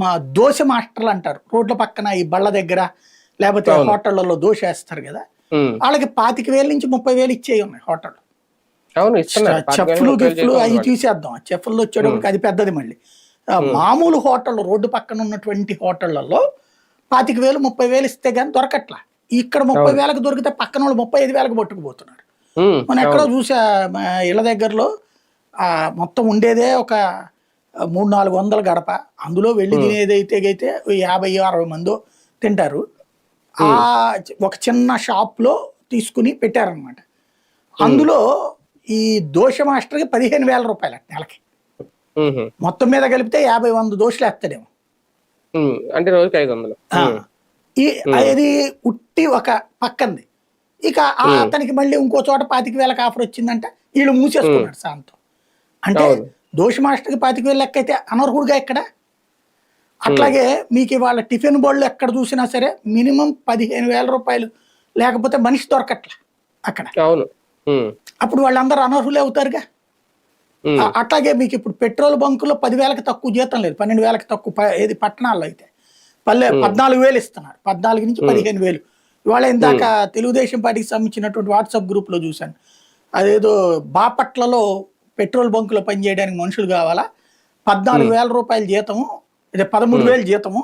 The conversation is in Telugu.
మా దోశ మాస్టర్లు అంటారు, రోడ్ల పక్కన ఈ బళ్ళ దగ్గర లేకపోతే అవును. హోటళ్లలో దోశ వేస్తారు కదా, ఉమ్. వాళ్ళకి 25,000 నుంచి 30,000 ఇచ్చేవి ఉన్నాయి హోటల్. అవును, ఇస్తున్నారు. 25,000, చెఫ్లు 30,000 గిఫ్లు జీతం అవి ఉంది తీసేద్దాం, చెఫ్లు వచ్చేటప్పటికి అది పెద్దది మళ్ళీ. ఉమ్. మామూలు హోటల్ రోడ్డు పక్కన ఉన్నటువంటి హోటళ్లలో 25,000 30,000 ఇస్తే గానీ దొరకట్లా. ఇక్కడ అవును. 30,000కి దొరికితే పక్కన వాళ్ళు 35,000కి పట్టుకుపోతున్నారు. ఉమ్. మనం ఎక్కడో అవును. చూసా మా ఇళ్ళ దగ్గరలో మొత్తం ఉండేదే ఒక 300-400 గడప, అందులో వెళ్ళి ఉమ్. తినేదైతే అయితే 50-60 మందో తింటారు. ఆ ఉమ్. ఒక చిన్న షాప్లో తీసుకుని పెట్టారనమాట. ఉమ్. అందులో ఈ దోశ మాస్టర్కి 15,000 రూపాయలు నెలకి. ఉహు. మొత్తం మీద కలిపితే 50-100 దోశలు వేస్తాడేమో. ఉమ్. అంటే రోజుకి 500. ఆ, ఉమ్. ఈ ఉమ్. అది ఉట్టి ఒక పక్కంది. ఇక ఉమ్. అతనికి మళ్ళీ ఇంకో చోట 25,000కి ఆఫర్ వచ్చిందంటే వీళ్ళు ఉమ్. మూసేసుకున్నాడు సాయంత్రం. అంటే అవును. దోశ మాస్టర్కి 25,000 లెక్క అయితే అనర్హుడుగా ఎక్కడ. ఉమ్. అట్లాగే మీకు ఇవాళ టిఫిన్ బోర్డులు ఎక్కడ చూసినా సరే మినిమం 15,000 రూపాయలు లేకపోతే మనిషి దొరకట్ల అక్కడ. అవును. ఉమ్. అప్పుడు వాళ్ళందరూ అనర్హులే అవుతారుగా. ఉమ్. అట్లాగే మీకు ఇప్పుడు పెట్రోల్ బంకుల్లో 10,000కి తక్కువ జీతం లేదు, 12,000కి తక్కువ. ఏది పట్టణాల్లో అయితే ఉమ్. 14,000 ఇస్తున్నారు, 14 నుంచి ఉమ్. 15,000. ఇవాళ ఇందాక ఉమ్. తెలుగుదేశం పార్టీకి సంబంధించినటువంటి వాట్సాప్ గ్రూప్లో చూశాను, అదేదో బాపట్లలో పెట్రోల్ బంకులో పనిచేయడానికి మనుషులు కావాలా, ఉమ్. 14,000 రూపాయల జీతము, అదే ఉమ్. 13,000 జీతము,